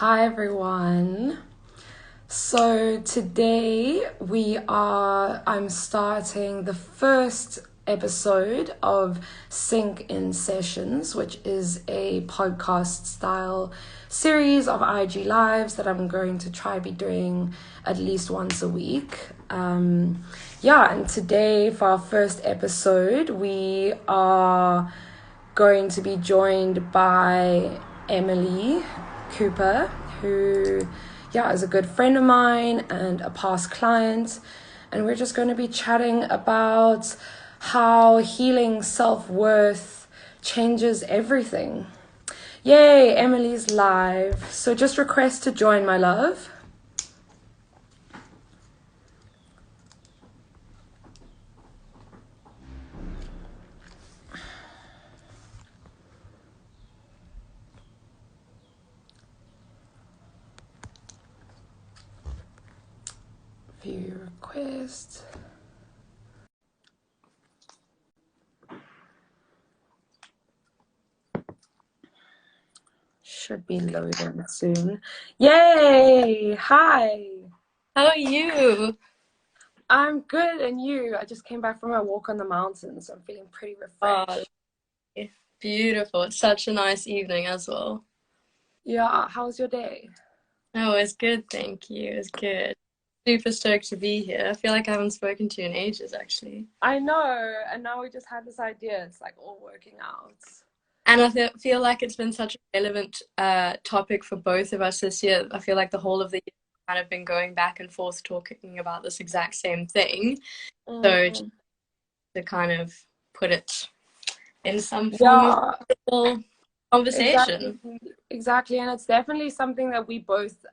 Hi everyone. So today I'm starting the first episode of Sync In Sessions, which is a podcast style series of IG lives that I'm going to try be doing at least once a week. And today for our first episode, we are going to be joined by Emily Cooper, who is a good friend of mine and a past client. And we're just going to be chatting about how healing self-worth changes everything. Yay, Emily's live. So just request to join, my love. View request. Should be loading soon. Yay! Hi! How are you? I'm good, and you? I just came back from a walk on the mountains. So I'm feeling pretty refreshed. Oh, beautiful. It's such a nice evening as well. Yeah, how was your day? Oh, it's good, thank you. It's good. Super stoked to be here. I feel like I haven't spoken to you in ages, actually. I know, and now we just had this idea. It's like all working out. And I feel like it's been such a relevant topic for both of us this year. I feel like the whole of the year kind of been going back and forth talking about this exact same thing. So just to kind of put it in some form of conversation. Exactly, and it's definitely something that we both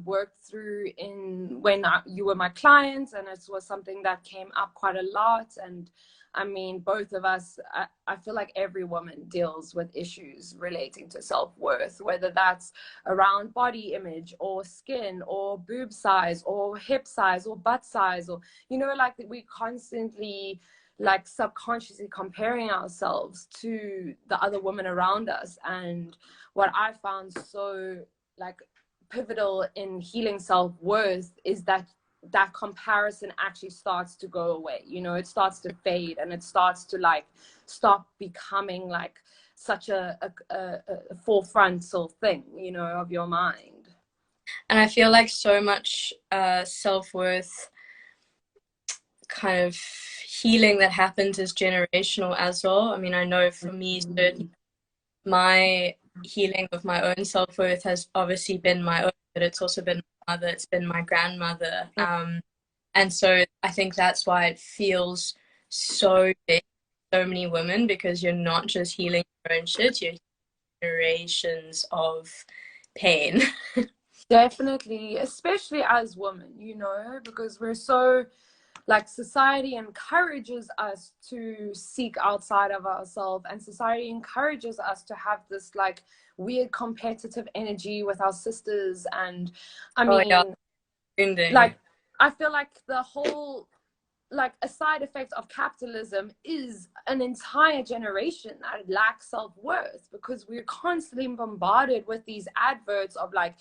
worked through in when you were my client, and it was something that came up quite a lot. And I mean, both of us, I feel like every woman deals with issues relating to self-worth, whether that's around body image or skin or boob size or hip size or butt size, or like we constantly like subconsciously comparing ourselves to the other women around us. And what I found so like pivotal in healing self-worth is that comparison actually starts to go away. It starts to fade, and it starts to like stop becoming like such a forefrontal thing of your mind. And I feel like so much self-worth kind of healing that happens is generational as well. I mean, I know for me, certainly my healing of my own self-worth has obviously been my own, but it's also been my mother, it's been my grandmother. And so I think that's why it feels so big, so many women, because you're not just healing your own shit, you're generations of pain. Definitely, especially as women, because we're so like society encourages us to seek outside of ourselves, and society encourages us to have this like weird competitive energy with our sisters. And I mean, like I feel like the whole like a side effect of capitalism is an entire generation that lacks self-worth, because we're constantly bombarded with these adverts of like,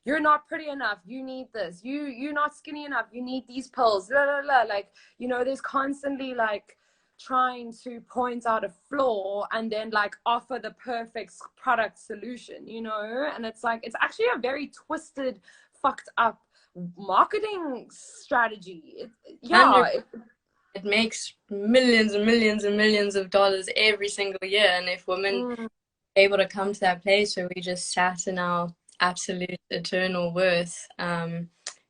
you're not pretty enough, you need this, you're not skinny enough, you need these pills, blah, blah, blah. Like, there's constantly like trying to point out a flaw and then like offer the perfect product solution, and it's like, it's actually a very twisted, fucked up marketing strategy. It makes millions and millions and millions of dollars every single year, and if women are able to come to that place where we just sat in our absolute eternal worth,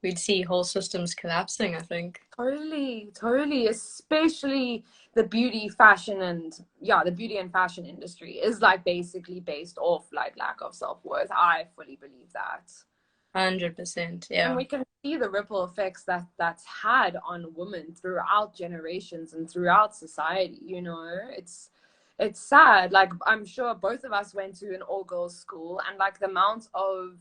we'd see whole systems collapsing, I think. Totally, especially the beauty fashion industry is like basically based off like lack of self-worth. I fully believe that. 100%, yeah. And we can see the ripple effects that's had on women throughout generations and throughout society. It's sad. Like, I'm sure both of us went to an all-girls school, and like the amount of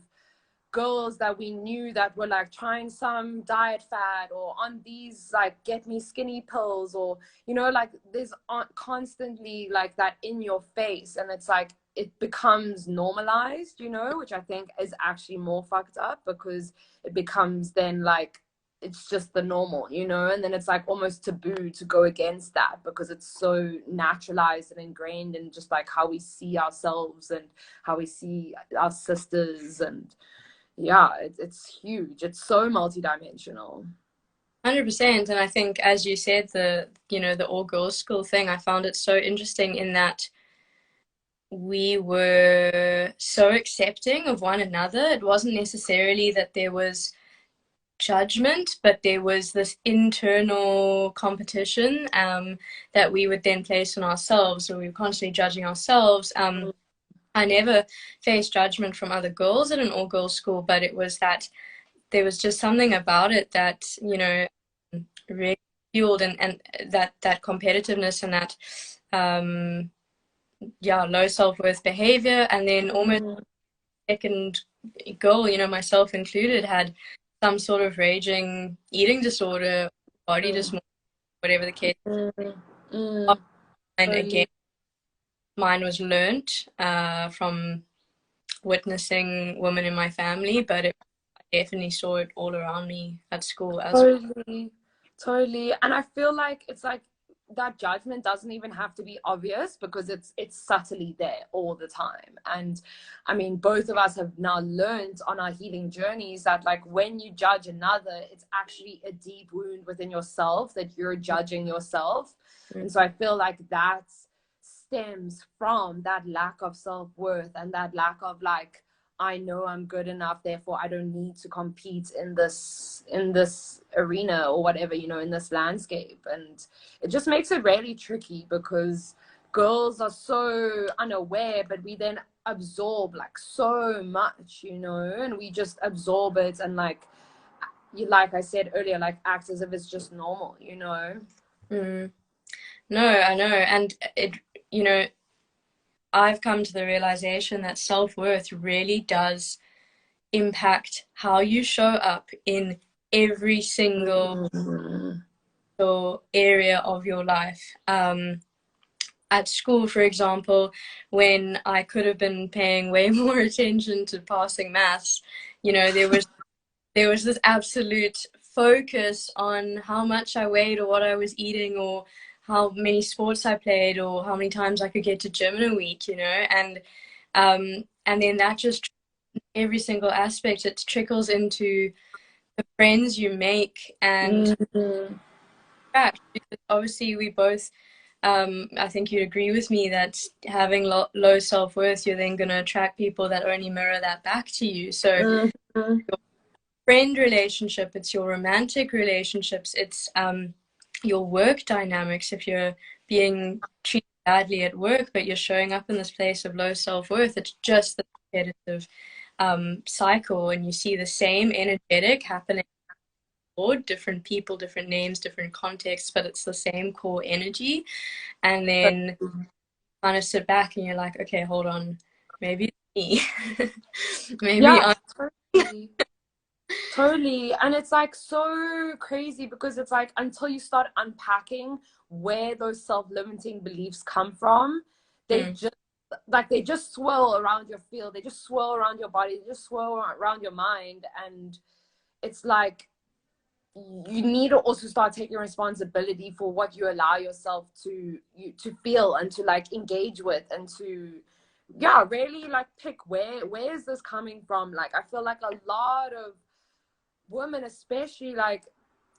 girls that we knew that were like trying some diet fad or on these like get me skinny pills, or like there's constantly like that in your face, and it's like it becomes normalized, you know, which I think is actually more fucked up, because it becomes then like it's just the normal, you know, and then it's like almost taboo to go against that, because it's so naturalized and ingrained in just like how we see ourselves and how we see our sisters. And yeah, it's huge. It's so multidimensional. 100%. And I think, as you said, the all girls school thing, I found it so interesting in that we were so accepting of one another. It wasn't necessarily that there was judgment, but there was this internal competition that we would then place on ourselves. So we were constantly judging ourselves. I never faced judgment from other girls at an all girls school, but it was that there was just something about it that, really fueled and that competitiveness and that low self-worth behavior. And then almost second girl, myself included, had some sort of raging eating disorder, body dysmorphia, whatever the case. And again, mine was learnt from witnessing women in my family, but I definitely saw it all around me at school as well. Totally. And I feel like it's like that judgment doesn't even have to be obvious, because it's subtly there all the time. And I mean, both of us have now learned on our healing journeys that like when you judge another, it's actually a deep wound within yourself, that you're judging yourself. And so I feel like that stems from that lack of self-worth and that lack of like, I know I'm good enough, therefore I don't need to compete in this arena or whatever, in this landscape. And it just makes it really tricky, because girls are so unaware, but we then absorb like so much, and we just absorb it, and like I said earlier, like act as if it's just normal. No, I know. And it, I've come to the realization that self-worth really does impact how you show up in every single area of your life. At school, for example, when I could have been paying way more attention to passing maths, there was this absolute focus on how much I weighed or what I was eating or how many sports I played or how many times I could get to gym in a week, and then that just every single aspect, it trickles into the friends you make and because obviously we both I think you'd agree with me that having low self-worth, you're then going to attract people that only mirror that back to you. So your friend relationship, it's your romantic relationships, it's your work dynamics. If you're being treated badly at work, but you're showing up in this place of low self-worth, it's just the competitive cycle, and you see the same energetic happening board, different people, different names, different contexts, but it's the same core energy. And then kind of sit back and you're like, okay, hold on, maybe me. Maybe Totally. And it's like so crazy, because it's like until you start unpacking where those self-limiting beliefs come from, they just swirl around your field, they just swirl around your body, they just swirl around your mind. And it's like you need to also start taking responsibility for what you allow yourself to feel and to like engage with, and to really like pick where is this coming from. Like I feel like a lot of women, especially, like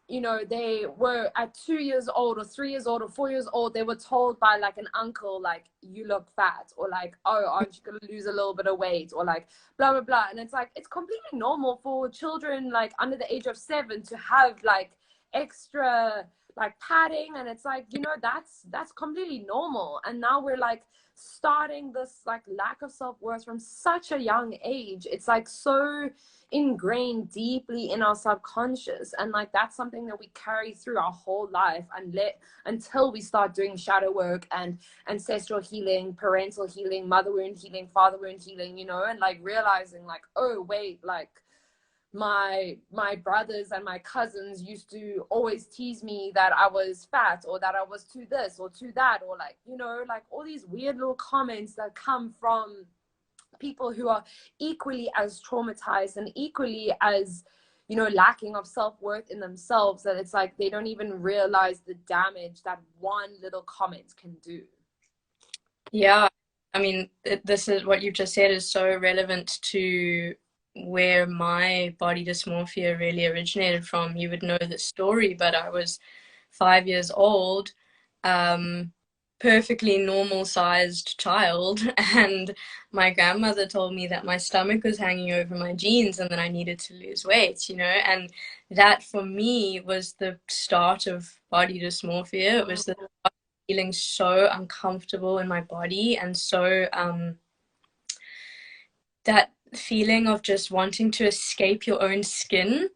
they were at 2 years old or 3 years old or 4 years old, they were told by like an uncle, like, you look fat, or like, oh, aren't you gonna lose a little bit of weight, or like blah blah blah. And it's like it's completely normal for children like under the age of 7 to have like extra like padding, and it's like that's completely normal. And now we're like starting this like lack of self-worth from such a young age. It's like so ingrained deeply in our subconscious, and like that's something that we carry through our whole life, until we start doing shadow work and ancestral healing, parental healing, mother wound healing, father wound healing, and like realizing like, oh wait, like my brothers and my cousins used to always tease me that I was fat, or that I was too this or too that, or like, you know, like all these weird little comments that come from people who are equally as traumatized and equally as, you know, lacking of self-worth in themselves, that it's like they don't even realize the damage that one little comment can do. Yeah, I mean, this is what you've just said is so relevant to where my body dysmorphia really originated from. You would know the story, but I was 5 years old, perfectly normal sized child, and my grandmother told me that my stomach was hanging over my jeans and that I needed to lose weight, you know, and that for me was the start of body dysmorphia. It was the feeling so uncomfortable in my body, and so that feeling of just wanting to escape your own skin.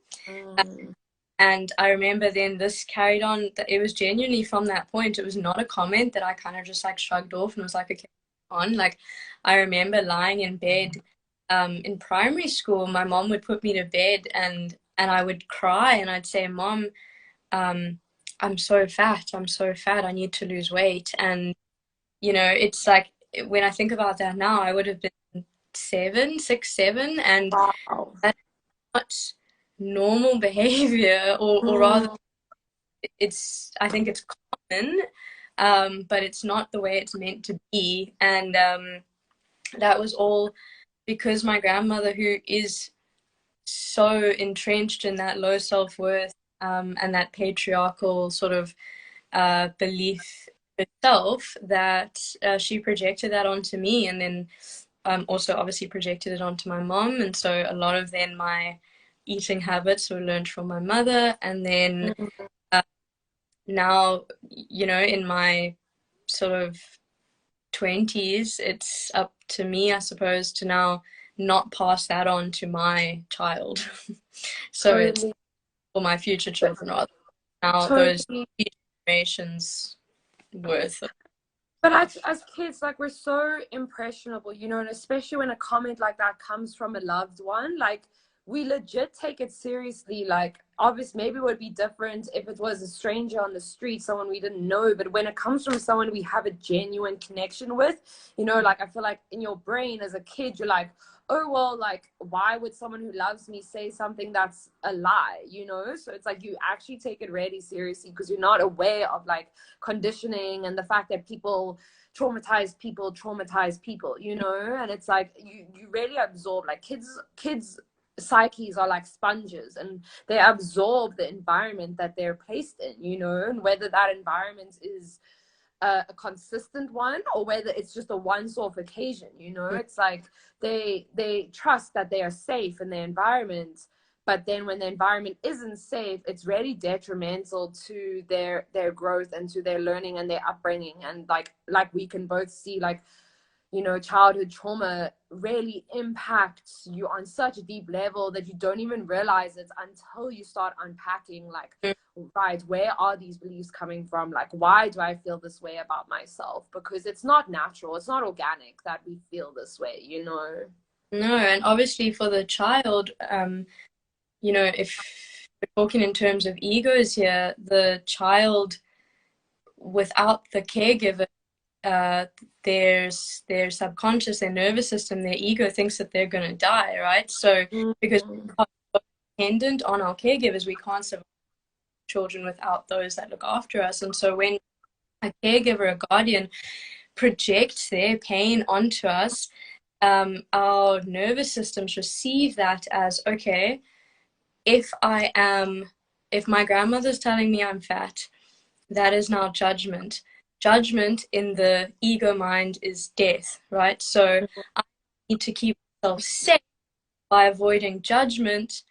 And I remember then this carried on, that it was genuinely from that point. It was not a comment that I kind of just like shrugged off and was like, okay, on. Like, I remember lying in bed in primary school. My mom would put me to bed, and I would cry, and I'd say, Mom, I'm so fat. I'm so fat. I need to lose weight. And, you know, it's like, when I think about that now, I would have been 6, 7, and Wow. that's not normal behavior, or rather, I think it's common, but it's not the way it's meant to be. And that was all because my grandmother, who is so entrenched in that low self-worth, and that patriarchal sort of belief itself, that she projected that onto me, and then also obviously projected it onto my mom. And so a lot of then my eating habits were learned from my mother. And then now, you know, in my sort of 20s, it's up to me, I suppose, to now not pass that on to my child. So Totally. it's for my future children, rather. Now Totally. those generations worth of. But as kids, like, we're so impressionable, you know, and especially when a comment like that comes from a loved one, like, we legit take it seriously. Like, obviously, maybe it would be different if it was a stranger on the street, someone we didn't know. But when it comes from someone we have a genuine connection with, you know, like, I feel like in your brain as a kid, you're like, oh, well, like, why would someone who loves me say something that's a lie, you know? So it's like you actually take it really seriously because you're not aware of like conditioning and the fact that people traumatize people, you know? And it's like you really absorb, like, kids psyches are like sponges, and they absorb the environment that they're placed in, you know, and whether that environment is a consistent one or whether it's just a once-off occasion, you know. It's like they trust that they are safe in their environment, but then when the environment isn't safe, it's really detrimental to their growth and to their learning and their upbringing. And like we can both see, like, you know, childhood trauma really impacts you on such a deep level that you don't even realize it until you start unpacking, like, right, where are these beliefs coming from? Like, why do I feel this way about myself? Because it's not natural, it's not organic that we feel this way, you know. No, and obviously for the child, you know, if we're talking in terms of egos here, the child without the caregiver, their subconscious, their nervous system, their ego thinks that they're going to die, right? So because we're dependent on our caregivers, we can't survive children without those that look after us. And so when a caregiver, a guardian, projects their pain onto us, our nervous systems receive that as, okay, if my grandmother's telling me I'm fat, that is now judgment. Judgment in the ego mind is death, right? So I need to keep myself safe by avoiding judgment.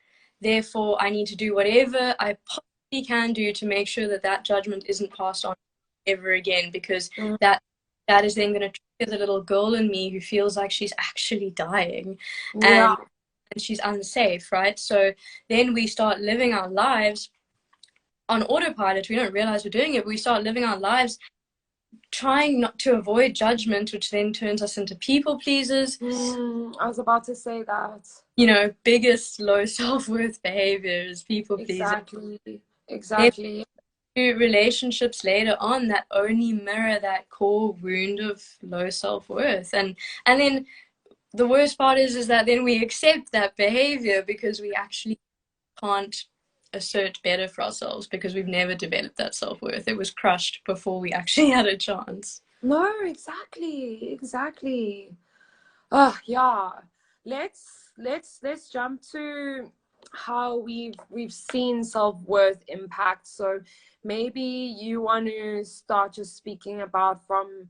Therefore, I need to do whatever I possibly can do to make sure that that judgment isn't passed on ever again, because that is then going to trigger the little girl in me who feels like she's actually dying. Yeah. And she's unsafe, right? So then we start living our lives on autopilot. We don't realize we're doing it. We start living our lives trying not to avoid judgment, which then turns us into people pleasers. I was about to say that. You know, biggest low self-worth behavior is people pleasing. Exactly. Exactly. Relationships later on that only mirror that core wound of low self-worth, and then the worst part is that then we accept that behavior because we actually can't assert better for ourselves because we've never developed that self-worth. It was crushed before we actually had a chance. No, exactly. Exactly. Oh, yeah. Let's jump to how we've seen self-worth impact. So maybe you want to start just speaking about from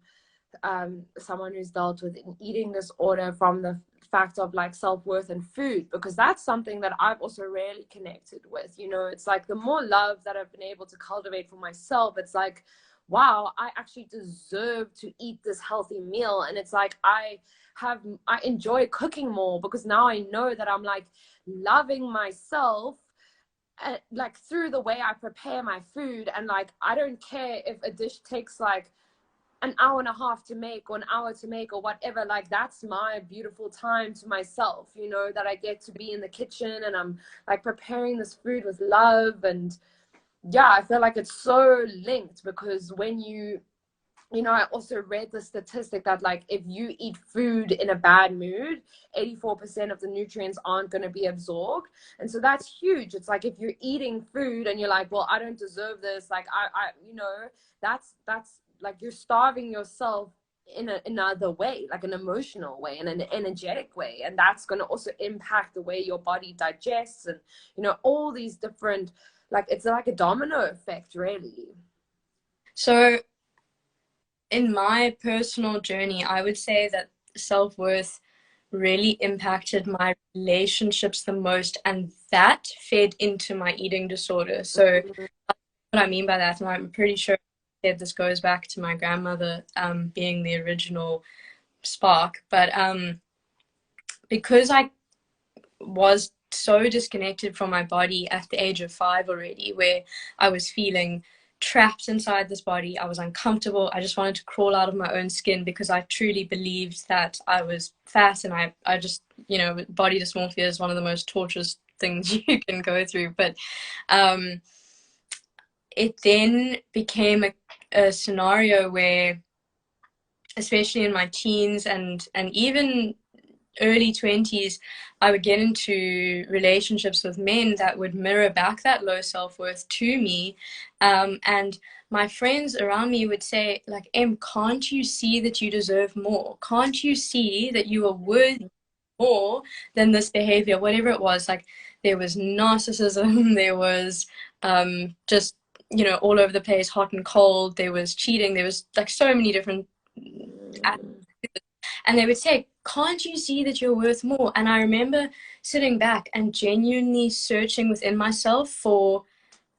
someone who's dealt with an eating disorder, from the fact of like self-worth and food, because that's something that I've also rarely connected with. You know, it's like the more love that I've been able to cultivate for myself, it's like, wow, I actually deserve to eat this healthy meal. And it's like I enjoy cooking more because now I know that I'm like loving myself, like through the way I prepare my food. And like I don't care if a dish takes like an hour and a half to make or an hour to make or whatever. Like that's my beautiful time to myself, you know, that I get to be in the kitchen and I'm like preparing this food with love. And yeah, I feel like it's so linked because when you know, I also read the statistic that like if you eat food in a bad mood, 84% of the nutrients aren't going to be absorbed. And so that's huge. It's like if you're eating food and you're like, well, I don't deserve this, like I you know, that's like you're starving yourself in another way, like an emotional way and an energetic way, and that's going to also impact the way your body digests, and you know, all these different, like it's like a domino effect, really. So in my personal journey, I would say that self-worth really impacted my relationships the most, and that fed into my eating disorder. So what I mean by that, and I'm pretty sure that this goes back to my grandmother being the original spark, but because I was so disconnected from my body at the age of 5 already, where I was feeling trapped inside this body. I was uncomfortable. I just wanted to crawl out of my own skin because I truly believed that I was fat, and I just, you know, body dysmorphia is one of the most torturous things you can go through. But it then became a scenario where, especially in my teens and even early 20s, I would get into relationships with men that would mirror back that low self-worth to me. And my friends around me would say, like, Em, can't you see that you deserve more? Can't you see that you are worth more than this behavior? Whatever it was, like there was narcissism, there was just, you know, all over the place, hot and cold, there was cheating, there was like so many different and they would say, can't you see that you're worth more? And I remember sitting back and genuinely searching within myself for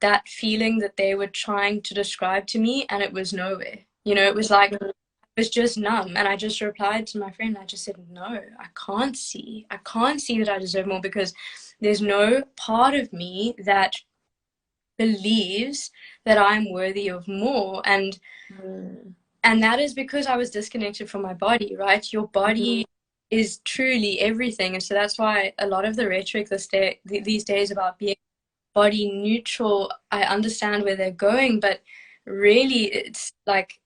that feeling that they were trying to describe to me, and it was nowhere. You know, it was like, it was just numb. And I just replied to my friend, I just said, no, I can't see. I can't see that I deserve more because there's no part of me that believes that I'm worthy of more. And that is because I was disconnected from my body, right? Your body is truly everything. And so that's why a lot of the rhetoric these days about being body neutral, I understand where they're going, but really it's like,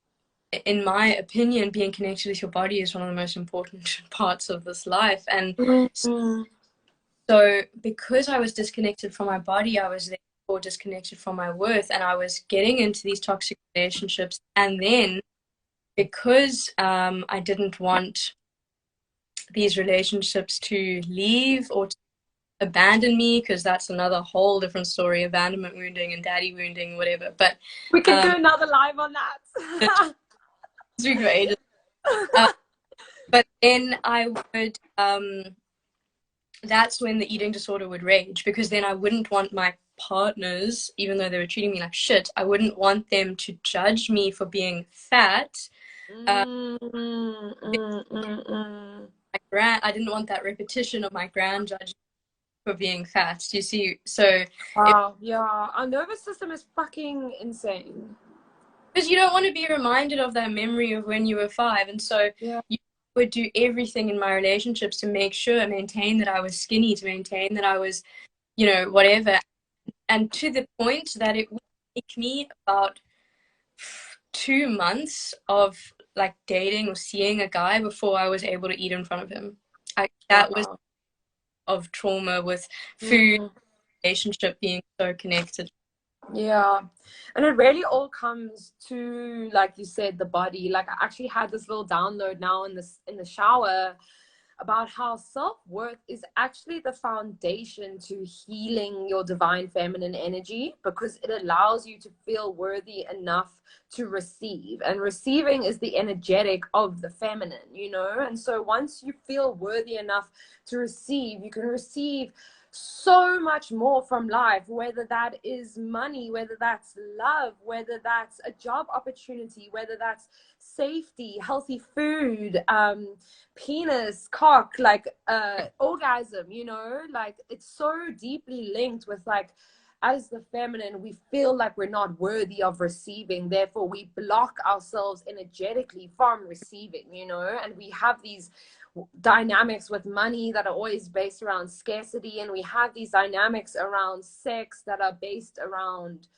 in my opinion, being connected with your body is one of the most important parts of this life. And so because I was disconnected from my body, I was therefore disconnected from my worth, and I was getting into these toxic relationships. And then because I didn't want these relationships to leave or to abandon me, because that's another whole different story, abandonment wounding and daddy wounding, whatever. But we can do another live on that. we go ages. But then I would that's when the eating disorder would rage, because then I wouldn't want my partners, even though they were treating me like shit, I wouldn't want them to judge me for being fat. I didn't want that repetition of my grand judging for being fat. Do you see? So wow, yeah, our nervous system is fucking insane. because you don't want to be reminded of that memory of when you were 5. And so Yeah. you would do everything in my relationships to make sure, maintain that I was skinny, to maintain that I was, whatever. And to the point that it would take me about 2 months of like dating or seeing a guy before I was able to eat in front of him. That was Wow. of trauma with food, Mm. relationship being so connected. Yeah. And it really all comes to, like you said, the body. Like I actually had this little download now in the shower about how self-worth is actually the foundation to healing your divine feminine energy, because it allows you to feel worthy enough to receive, and receiving is the energetic of the feminine, you know. And so once you feel worthy enough to receive, you can receive so much more from life, whether that is money, whether that's love, whether that's a job opportunity, whether that's safety, healthy food, penis, cock, like orgasm, you know. Like it's so deeply linked with, like, as the feminine, we feel like we're not worthy of receiving, therefore we block ourselves energetically from receiving, you know. And we have these dynamics with money that are always based around scarcity, and we have these dynamics around sex that are based around,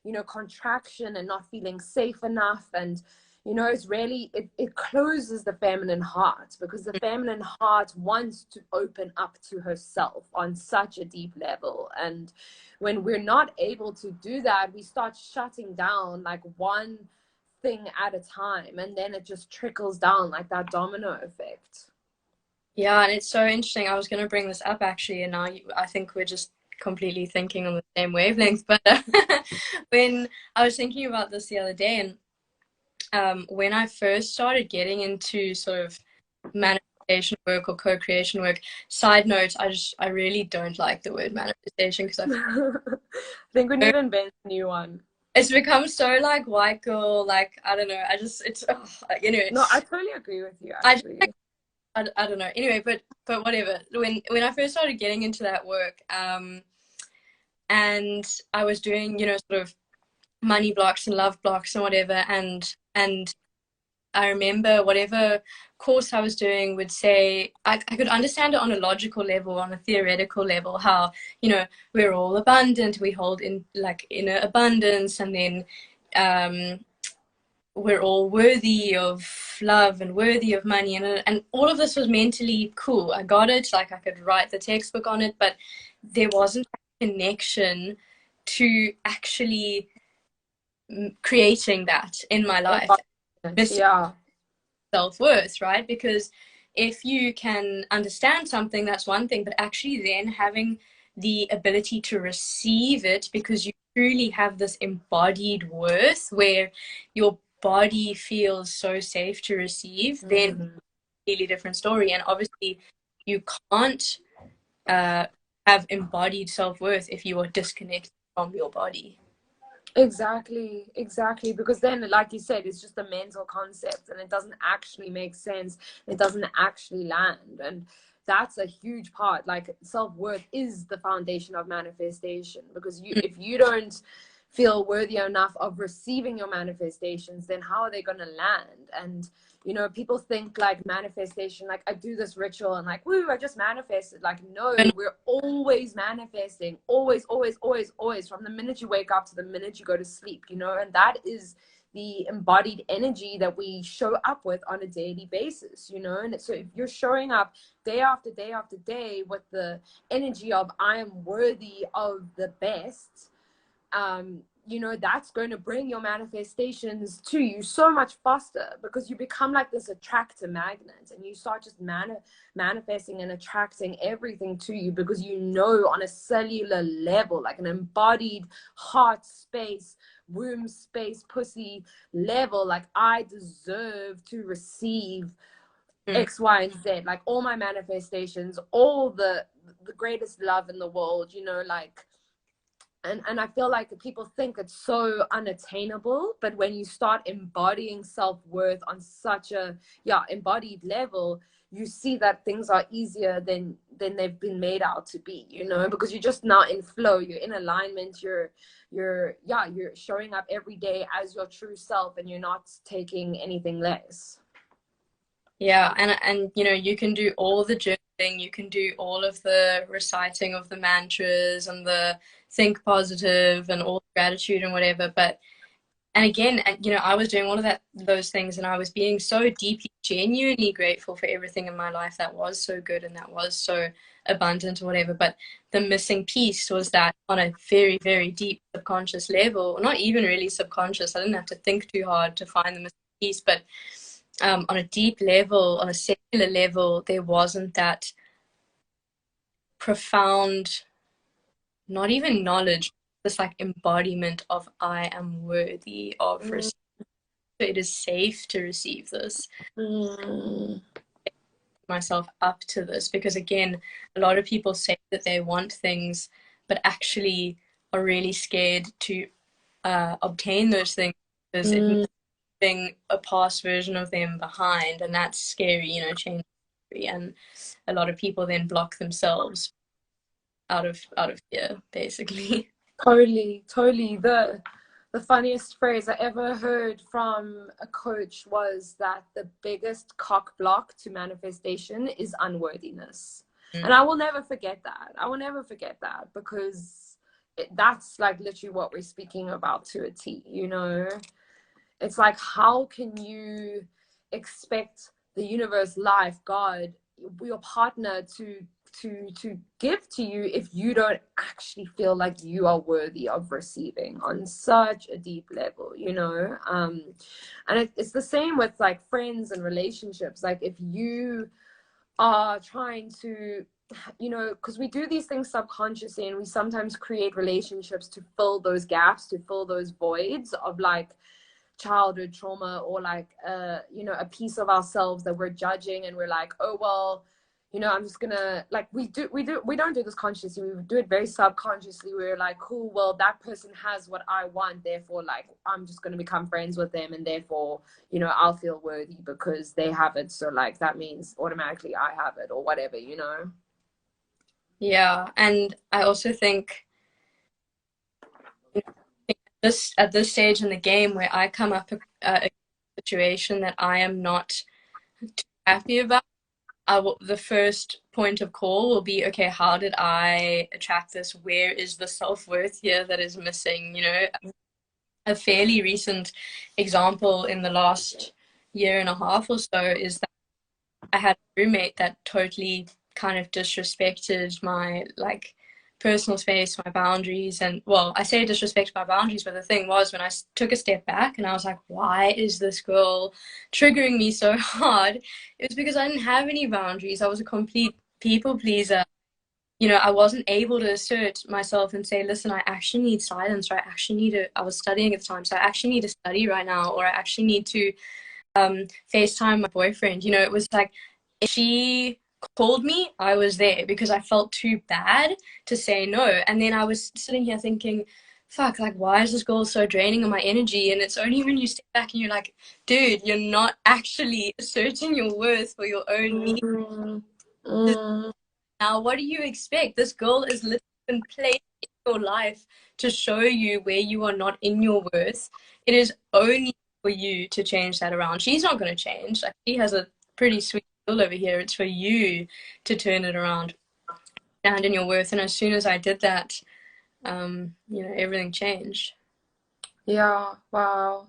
you know, contraction and not feeling safe enough. And you know, it's really, it closes the feminine heart, because the feminine heart wants to open up to herself on such a deep level. And when we're not able to do that, we start shutting down like one thing at a time, and then it just trickles down like that domino effect. Yeah, and it's so interesting. I was going to bring this up actually, and now I think we're just completely thinking on the same wavelength. But when I was thinking about this the other day, and when I first started getting into sort of manifestation work or co-creation work, side note, I really don't like the word manifestation, because I I think we need to invent a new one. it's become so like white girl, like I don't know. It's anyway. No, I totally agree with you, I actually. I don't know. Anyway, but whatever. When I first started getting into that work, and I was doing, sort of money blocks and love blocks and whatever, and I remember whatever course I was doing would say, I could understand it on a logical level, on a theoretical level, how, we're all abundant, we hold in like inner abundance, and then we're all worthy of love and worthy of money, and all of this was mentally cool. I got it, like I could write the textbook on it, but there wasn't a connection to actually creating that in my life. Yeah. Self-worth, right? Because if you can understand something, that's one thing, but actually then having the ability to receive it, because you truly have this embodied worth where your body feels so safe to receive, then Mm-hmm. really different story. And obviously you can't have embodied self-worth if you are disconnected from your body. Exactly, because then, like you said, it's just a mental concept, and it doesn't actually make sense. It doesn't actually land. And that's a huge part. Like, self-worth is the foundation of manifestation, because if you don't feel worthy enough of receiving your manifestations, then how are they going to land? And you know, people think like manifestation, like I do this ritual and like, woo, I just manifested. Like, no, we're always manifesting, always, from the minute you wake up to the minute you go to sleep, you know. And that is the embodied energy that we show up with on a daily basis, you know. And so if you're showing up day after day after day with the energy of I am worthy of the best, you know, that's going to bring your manifestations to you so much faster, because you become like this attractor magnet, and you start just manifesting and attracting everything to you, because you know on a cellular level, like an embodied heart space, womb space, pussy level, like I deserve to receive X, Y, and Z. Like all my manifestations, all the greatest love in the world, you know, like. And I feel like people think it's so unattainable, but when you start embodying self-worth on such a embodied level, you see that things are easier than they've been made out to be, you know, because you're just now in flow, you're in alignment, you're showing up every day as your true self, and you're not taking anything less. Yeah, and you know, you can do all the journaling, you can do all of the reciting of the mantras and the think positive and all the gratitude and whatever, but and again, you know, I was doing all of those things, and I was being so deeply, genuinely grateful for everything in my life that was so good and that was so abundant or whatever. But the missing piece was that on a very, very deep subconscious level, not even really subconscious, I didn't have to think too hard to find the missing piece, but on a deep level, on a cellular level, there wasn't that profound, not even knowledge, this like embodiment of I am worthy of receiving. It is safe to receive this, myself up to this, because again, a lot of people say that they want things but actually are really scared to obtain those things because it means leaving a past version of them behind, and that's scary, you know, change. And a lot of people then block themselves out of fear, basically. Totally. The funniest phrase I ever heard from a coach was that the biggest cock block to manifestation is unworthiness. And I will never forget that. I will never forget that, because that's like literally what we're speaking about to a T, you know? It's like, how can you expect the universe, life, God, your partner to give to you if you don't actually feel like you are worthy of receiving on such a deep level, you know? And it's the same with like friends and relationships. Like if you are trying to, you know, because we do these things subconsciously, and we sometimes create relationships to fill those gaps, to fill those voids of like childhood trauma, or like you know, a piece of ourselves that we're judging, and we're like, oh well, you know, I'm just gonna, like, we don't do this consciously, we do it very subconsciously. We're like, cool, well, that person has what I want, therefore like I'm just gonna become friends with them, and therefore, you know, I'll feel worthy because they have it, so like that means automatically I have it, or whatever, you know. Yeah, and I also think this at this stage in the game where I come up a situation that I am not too happy about, the first point of call will be, okay, how did I attract this? Where is the self-worth here that is missing? You know, a fairly recent example in the last year and a half or so is that I had a roommate that totally kind of disrespected my like personal space, my boundaries, and well, I say disrespect my boundaries, but the thing was when I took a step back and I was like, why is this girl triggering me so hard? It was because I didn't have any boundaries. I was a complete people pleaser. You know, I wasn't able to assert myself and say, listen, I actually need silence, or I actually need to, I was studying at the time, so I actually need to study right now, or I actually need to FaceTime my boyfriend. You know, it was like, if she called me, I was there because I felt too bad to say no. And then I was sitting here thinking, fuck, like, why is this girl so draining on my energy? And it's only when you step back and you're like, dude, you're not actually asserting your worth for your own needs. Now, what do you expect? This girl is literally been placed in your life to show you where you are not in your worth. It is only for you to change that around. She's not going to change. Like, she has a pretty sweet girl over here. It's for you to turn it around, stand in your worth. And as soon as I did that, you know, everything changed. Yeah, wow.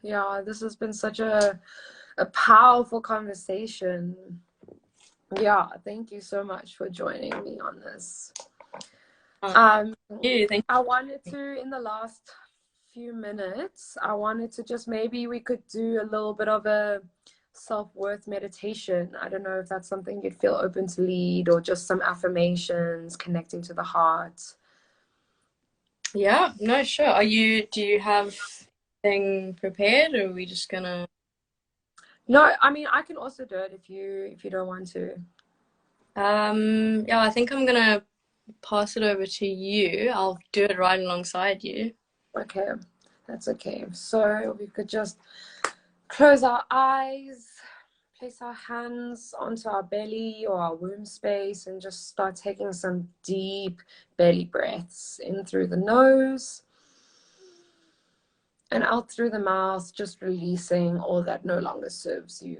Yeah, this has been such a powerful conversation. Yeah, thank you so much for joining me on this. Thank you. I wanted to, in the last few minutes, I wanted to just, maybe we could do a little bit of a self-worth meditation. I don't know if that's something you'd feel open to lead, or just some affirmations connecting to the heart. Yeah, no, sure. Do you have anything prepared, or are we just gonna? No, I mean, I can also do it if you don't want to. Yeah, I think I'm gonna pass it over to you. I'll do it right alongside you. Okay, that's okay. So we could just close our eyes, place our hands onto our belly or our womb space and just start taking some deep belly breaths in through the nose and out through the mouth, just releasing all that no longer serves you.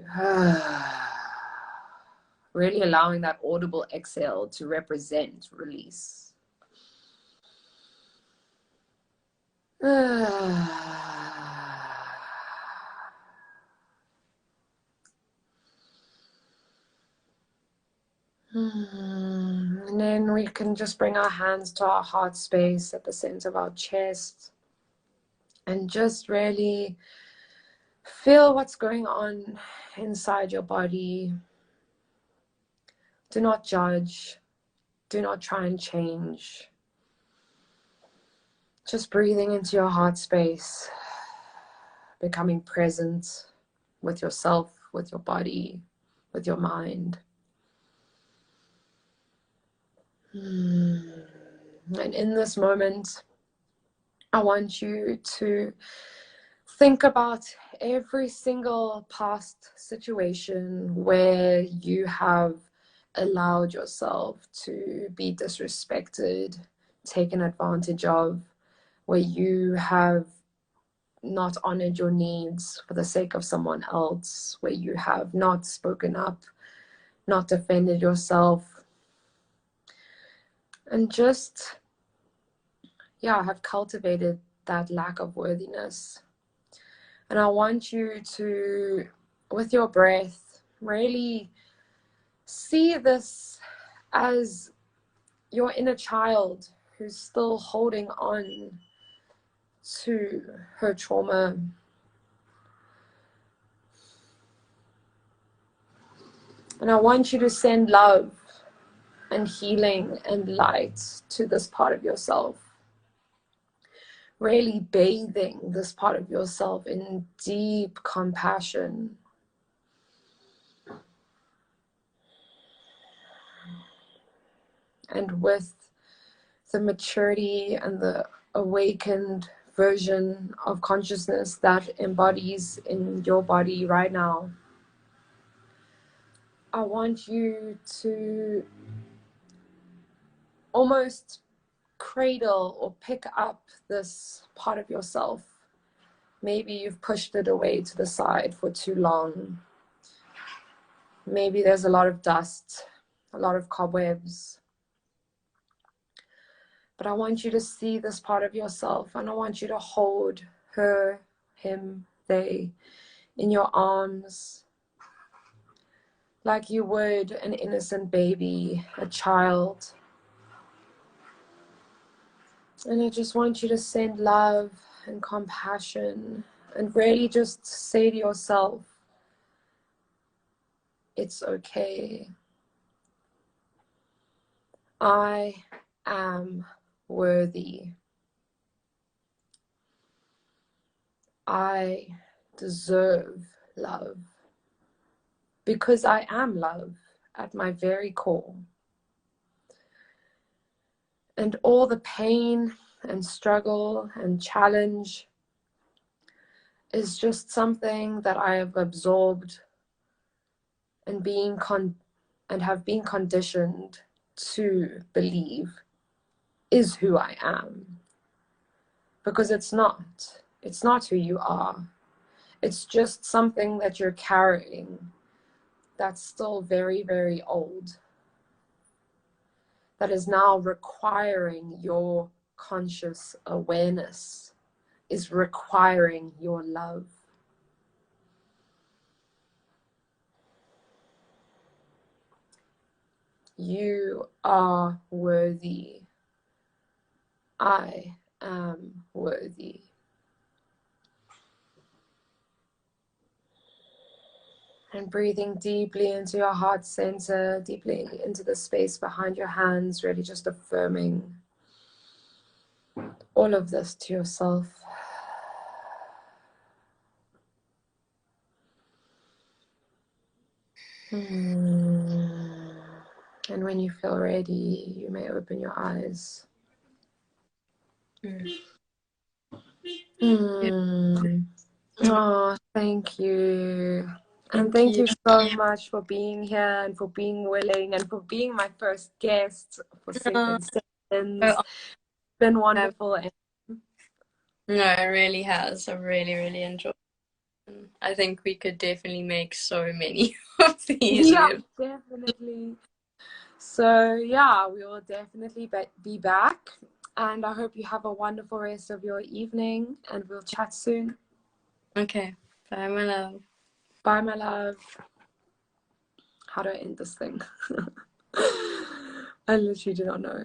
Really allowing that audible exhale to represent release. And then we can just bring our hands to our heart space at the center of our chest and just really feel what's going on inside your body. Do not judge. Do not try and change. Just breathing into your heart space, becoming present with yourself, with your body, with your mind. And in this moment, I want you to think about every single past situation where you have allowed yourself to be disrespected, taken advantage of, where you have not honored your needs for the sake of someone else, where you have not spoken up, not defended yourself, and just, have cultivated that lack of worthiness. And I want you to, with your breath, really see this as your inner child who's still holding on to her trauma. And I want you to send love and healing and light to this part of yourself. Really bathing this part of yourself in deep compassion. And with the maturity and the awakened version of consciousness that embodies in your body right now, I want you to almost cradle or pick up this part of yourself. Maybe you've pushed it away to the side for too long. Maybe there's a lot of dust, a lot of cobwebs. But I want you to see this part of yourself, and I want you to hold her, him, they in your arms like you would an innocent baby, a child. And I just want you to send love and compassion and really just say to yourself, it's okay. I am worthy. I deserve love because I am love at my very core. And all the pain and struggle and challenge is just something that I have absorbed and have been conditioned to believe is who I am. Because it's not. It's not who you are. It's just something that you're carrying that's still very, very old, that is now requiring your conscious awareness, is requiring your love. You are worthy. I am worthy. And breathing deeply into your heart center, deeply into the space behind your hands, really just affirming all of this to yourself. And when you feel ready, you may open your eyes. Oh, thank you. And Thank thank you. you so much for being here and for being willing and for being my first guest for No, Second Sessions. so It's been wonderful. And no, it really has. I really, really enjoyed it. I think we could definitely make so many of these. yeah, definitely. So, yeah, we will definitely be back. And I hope you have a wonderful rest of your evening. And we'll chat soon. Okay. Bye, my love. Bye, my love. How do I end this thing? I literally do not know.